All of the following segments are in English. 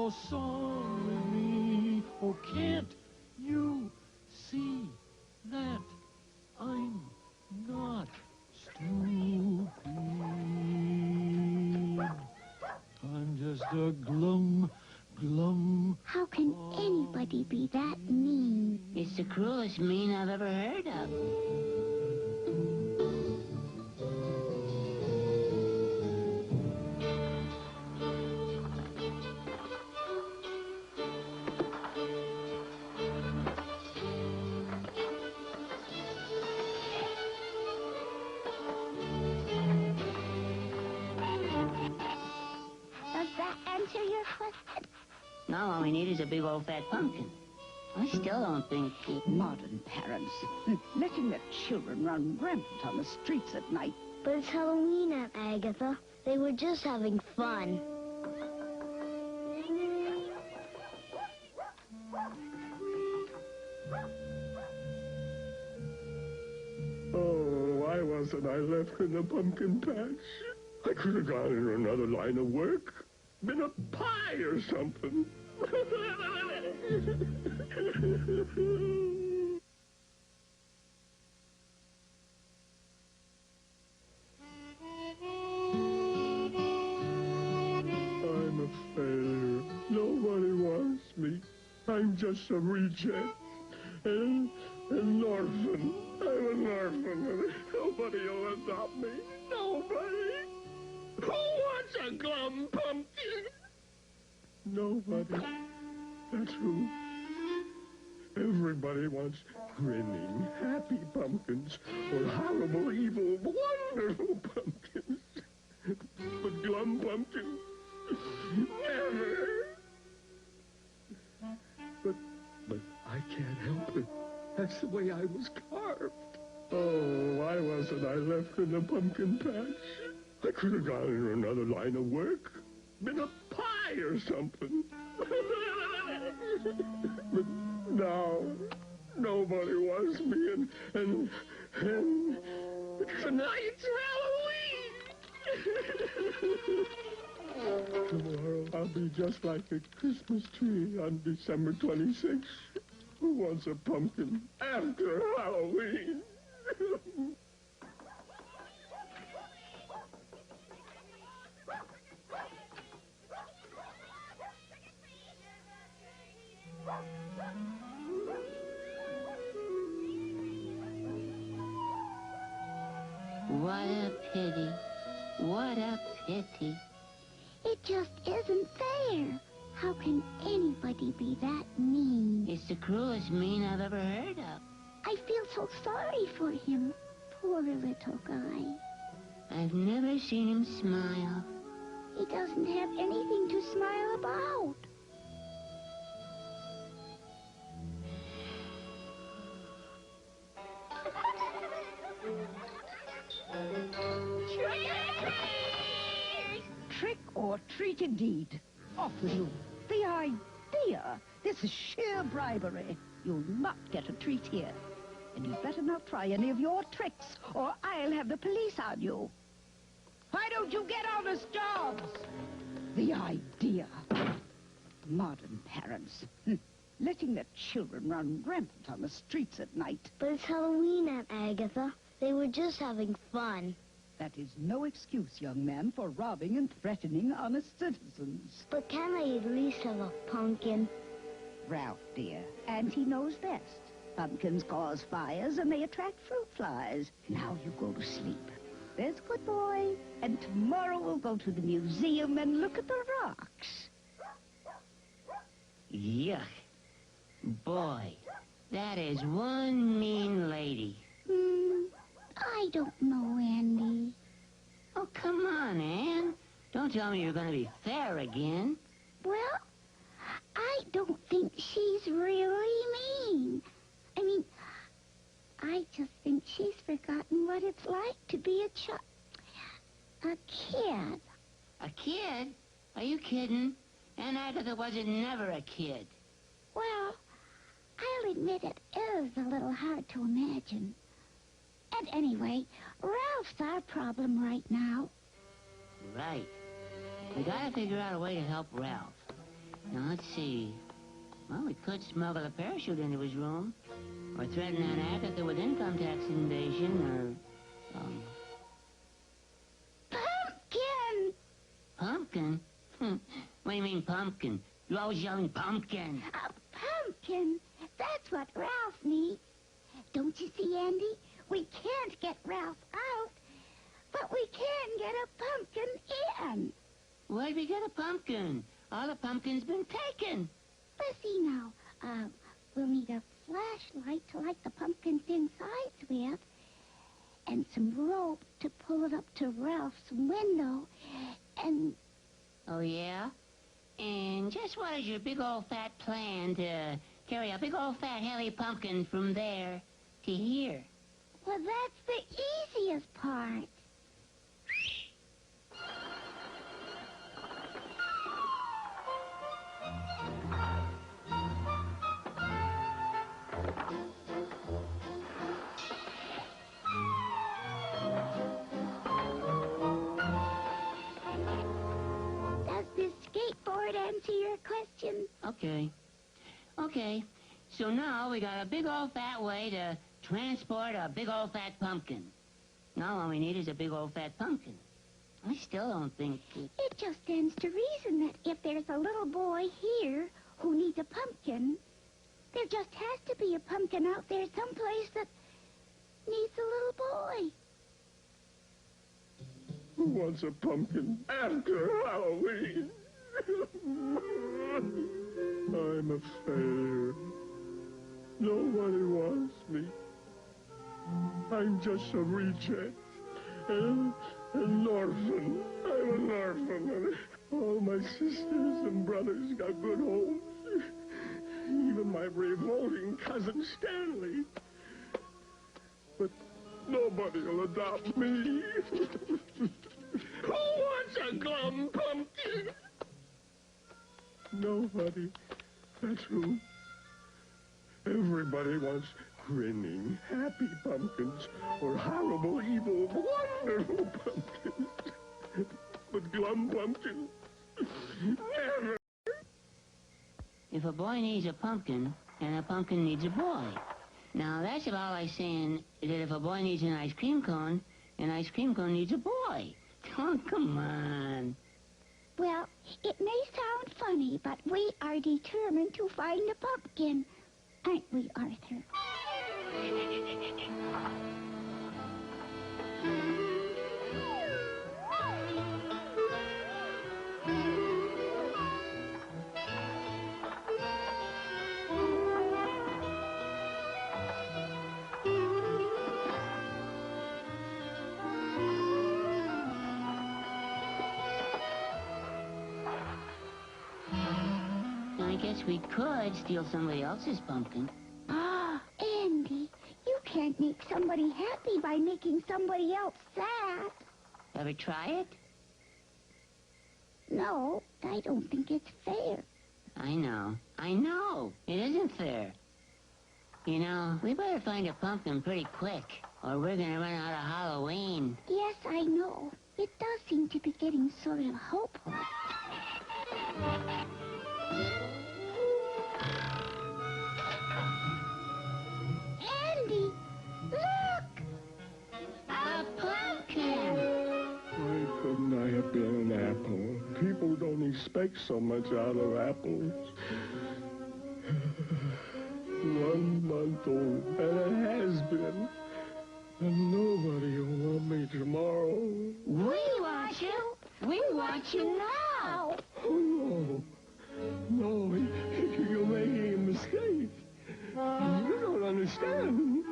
your song with me. Oh, can't you see that I'm not stupid? I'm just a glum. How can anybody be that mean? It's the cruelest mean I've ever heard of. Does that answer your question? No, all we need is a big old fat pumpkin. I still don't think... Modern parents, letting their children run rampant on the streets at night. But it's Halloween, Aunt Agatha. They were just having fun. Oh, why wasn't I left in the pumpkin patch? I could have gone in another line of work. Been a pie or something. I'm a failure. Nobody wants me. I'm just a reject. And an orphan. I'm an orphan. Nobody will adopt me. Nobody. Who wants a glum pumpkin? Nobody. That's who. Everybody wants grinning, happy pumpkins, or horrible, evil, wonderful pumpkins. But glum pumpkins, never. But I can't help it. That's the way I was carved. Oh, why wasn't I left in the pumpkin patch? I could have gone in another line of work. Been a pie or something. But now, nobody wants me, and tonight's Halloween! Tomorrow, I'll be just like a Christmas tree on December 26th. Who wants a pumpkin after Halloween? What a pity. What a pity. It just isn't fair. How can anybody be that mean? It's the cruelest mean I've ever heard of. I feel so sorry for him. Poor little guy. I've never seen him smile. He doesn't have anything to smile about. Trick or treat indeed. Off with you. The idea. This is sheer bribery. You'll not get a treat here. And you'd better not try any of your tricks, or I'll have the police on you. Why don't you get honest jobs? The idea. Modern parents. Letting their children run rampant on the streets at night. But it's Halloween, Aunt Agatha. They were just having fun. That is no excuse, young man, for robbing and threatening honest citizens. But can I at least have a pumpkin? Ralph, dear, and he knows best. Pumpkins cause fires and they attract fruit flies. Now you go to sleep. There's a good boy. And tomorrow we'll go to the museum and look at the rocks. Yuck. Boy, that is one mean lady. I don't know, Andy. Oh, come on, Ann. Don't tell me you're going to be fair again. Well, I don't think she's really mean. I mean, I just think she's forgotten what it's like to be a kid. A kid? Are you kidding? Aunt Agatha wasn't never a kid. Well, I'll admit it is a little hard to imagine. And anyway, Ralph's our problem right now. Right. We gotta figure out a way to help Ralph. Now, let's see. Well, we could smuggle a parachute into his room, or threaten Aunt Agatha with income tax invasion, or, Pumpkin! Pumpkin? What do you mean, pumpkin? You're always yelling pumpkin. A pumpkin! That's what Ralph needs. Don't you see, Andy? We can't get Ralph out, but we can get a pumpkin in. Where'd we get a pumpkin? All the pumpkin's been taken. Let's see now. We'll need a flashlight to light the pumpkin's insides with, and some rope to pull it up to Ralph's window, and... Oh, yeah? And just what is your big old fat plan to carry a big old fat heavy pumpkin from there to here? Well, that's the easiest part. Does this skateboard answer your question? Okay. Okay. So now we got a big old fat way to transport a big old fat pumpkin. Now all we need is a big old fat pumpkin. I still don't think It just stands to reason that if there's a little boy here who needs a pumpkin, there just has to be a pumpkin out there someplace that needs a little boy. Who wants a pumpkin after Halloween? I'm a failure. Nobody wants me. I'm just a reject. An orphan. I'm an orphan. And all my sisters and brothers got good homes. Even my revolting cousin Stanley. But nobody will adopt me. Who wants a glum pumpkin? Nobody. That's who. Everybody wants grinning, happy pumpkins, or horrible, evil, wonderful pumpkins. But glum pumpkins, never. if a boy needs a pumpkin, and a pumpkin needs a boy. Now, that's about like saying that if a boy needs an ice cream cone, an ice cream cone needs a boy. Oh, come on. Well, it may sound funny, but we are determined to find a pumpkin. Aren't we, Arthur? I guess we could steal somebody else's pumpkin. Ah, Andy, you can't make somebody happy by making somebody else sad. Ever try it? No, I don't think it's fair. I know. It isn't fair. You know, we better find a pumpkin pretty quick, or we're gonna run out of Halloween. Yes, I know. It does seem to be getting sort of hopeless. Andy, look! A pumpkin! Why couldn't I have been an apple? People don't expect so much out of apples. 1 month old, and it has been. And nobody will want me tomorrow. We want you. We want you now. Oh, no, you're making a mistake. You don't understand.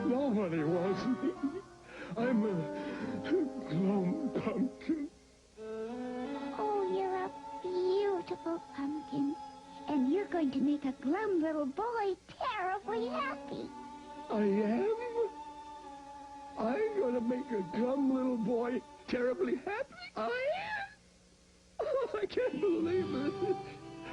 Nobody wants me. I'm a glum pumpkin. Oh, you're a beautiful pumpkin. And you're going to make a glum little boy terribly happy. I am? I'm going to make a glum little boy terribly happy? I am? Oh, I can't believe it.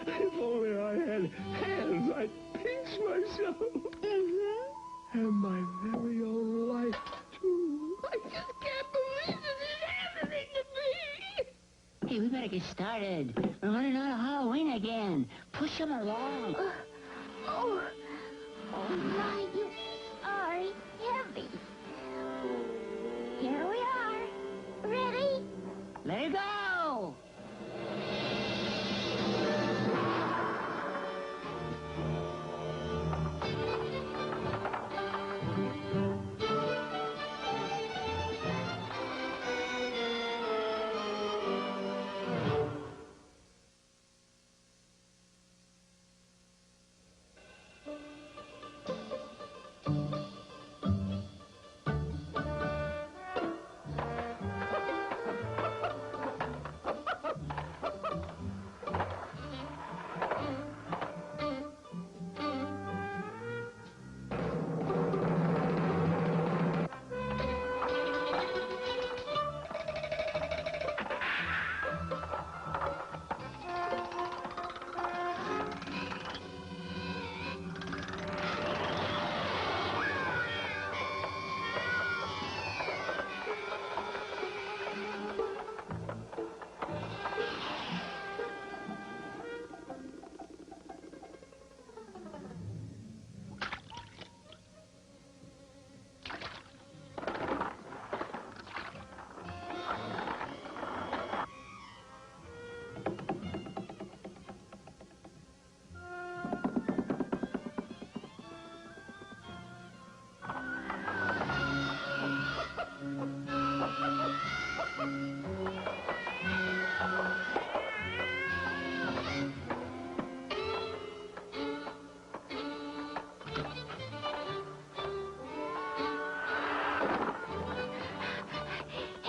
If only I had hands, I'd pinch myself. Mm-hmm. And my very own life, too. I just can't believe this is happening to me. Hey, we better get started. We're running out of Halloween again. Push them along. Oh, my, you are heavy. Here we are. Ready? Let it go.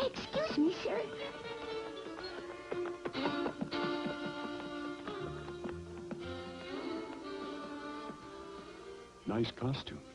Excuse me, sir. Nice costumes.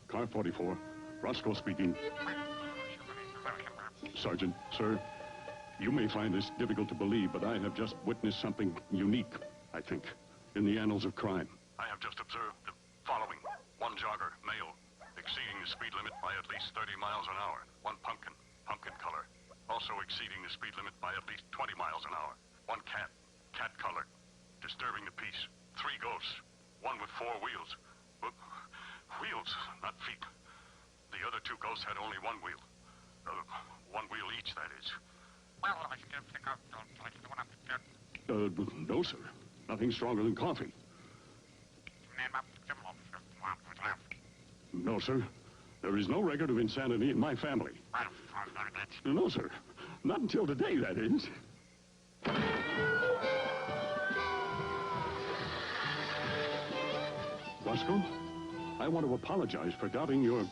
Car 44. Roscoe speaking. Sergeant, sir, you may find this difficult to believe, but I have just witnessed something unique, I think, in the annals of crime. I have just observed the following. One jogger, male, exceeding the speed limit by at least 30 miles an hour. One pumpkin color, also exceeding the speed limit by at least 20 miles an hour. One cat color, disturbing the peace. Three ghosts, one with four wheels. Wheels, not feet. The other two ghosts had only one wheel. One wheel each, that is. No, sir. Nothing stronger than coffee. No, sir. There is no record of insanity in my family. No, sir. Not until today, that is. Roscoe, I want to apologize for doubting your...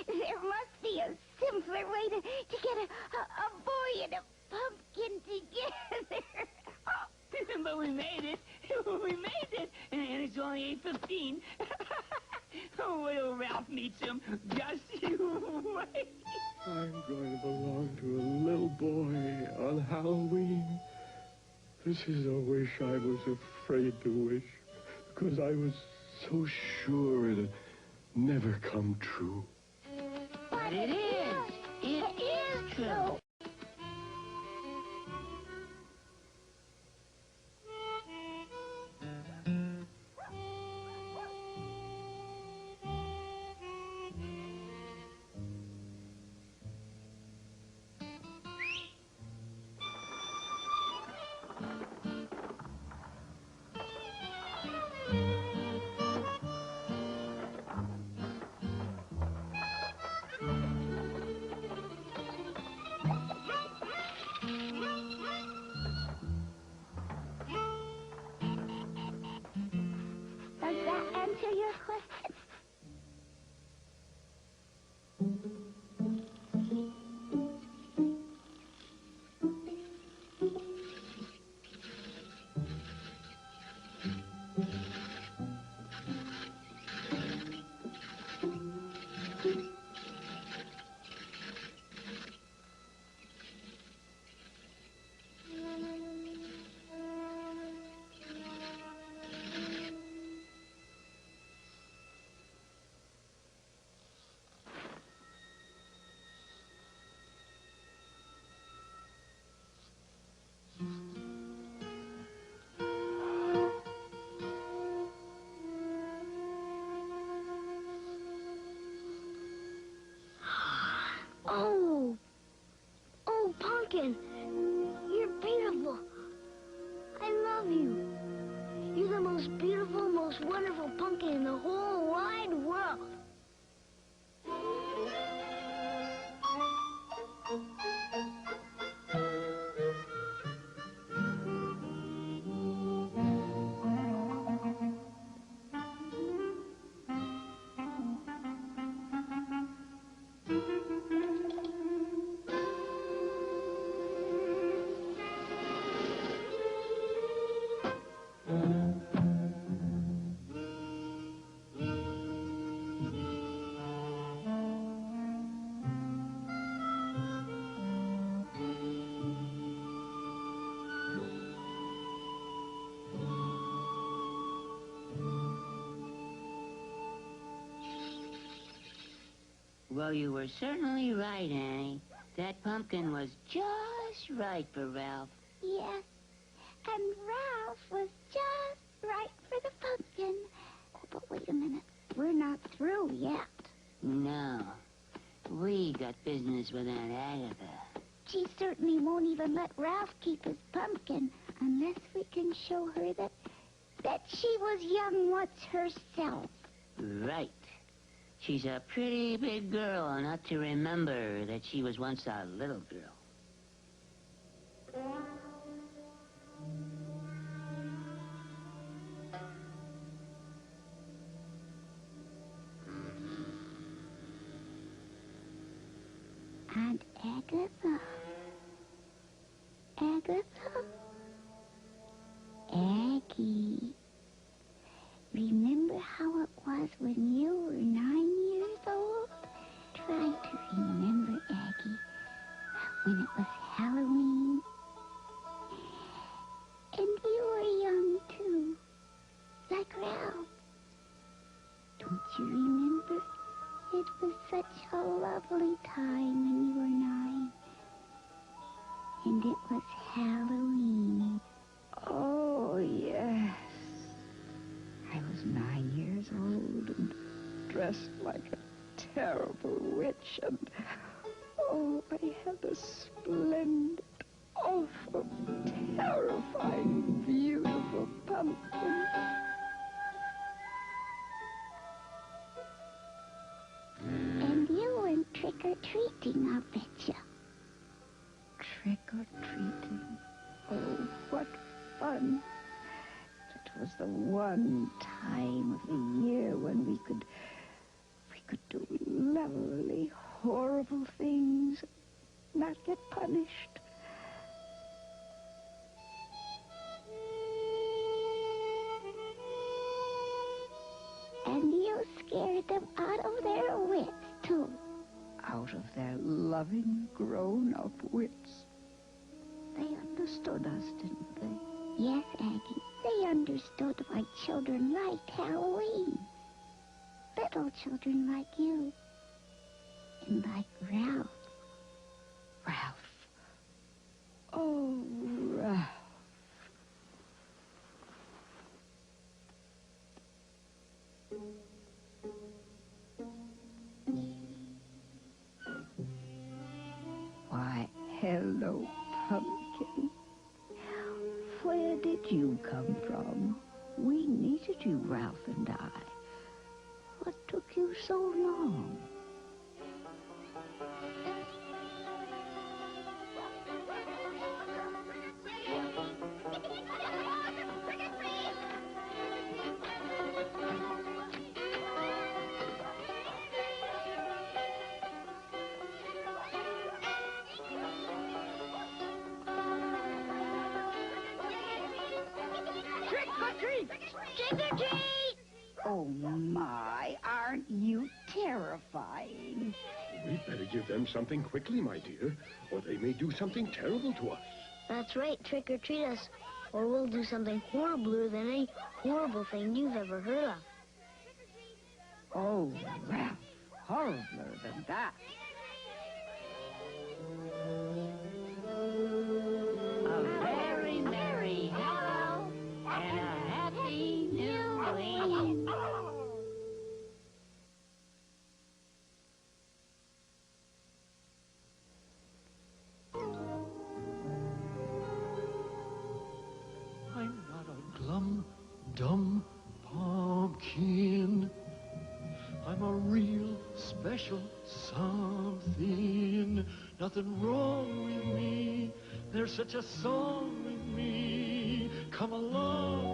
There must be a simpler way to get a boy and a pumpkin together. But we made it. We made it. And it's only 8:15. Oh, wait till Ralph meets him. Just you wait. I'm going to belong to a little boy on Halloween. This is a wish I was afraid to wish, because I was so sure it'd never come true. But it is. It is true. Does that answer your question? Oh, Pumpkin, you're beautiful. I love you. You're the most beautiful, most wonderful pumpkin in the whole wide world. Well, you were certainly right, Annie. That pumpkin was just right for Ralph. Yes, and Ralph was just right for the pumpkin. Oh, but wait a minute. We're not through yet. No. We got business with Aunt Agatha. She certainly won't even let Ralph keep his pumpkin unless we can show her that she was young once herself. Right. She's a pretty big girl not to remember that she was once a little girl. Aunt Agatha. Agatha? Aggie. Remember how it was when you were 9 years old? Try to remember, Aggie, when it was Halloween. And you were young, too, like Ralph. Don't you remember? It was such a lovely time when you were 9. And it was Halloween. Oh, yes. I was 9 years old and dressed like a terrible witch, and oh, I had a splendid, awful, terrifying, beautiful pumpkin. And you went trick-or-treating, I'll betcha. Trick-or-treating. Oh, what fun. It was the one time time of the year when we could do lovely, horrible things, not get punished. And you scared them out of their wits, too. Out of their loving, grown-up wits. They understood us, didn't they? Yes, Aggie, they understood why children liked Halloween. Little children like you. And like Ralph. Ralph. Oh, Ralph. Why, hello, Pumpkin. Where did you come from? We needed you, Ralph and I. What took you so long? Trick or treat! Trick or treat! Oh, my, aren't you terrifying? We'd better give them something quickly, my dear, or they may do something terrible to us. That's right, trick or treat us, or we'll do something horribler than any horrible thing you've ever heard of. Oh, Ralph, horribler than that. A very merry hello and a happy new year. I'm not a glum, dumb pumpkin. I'm a real special something. Nothing wrong with me. There's such a song with me. Come along.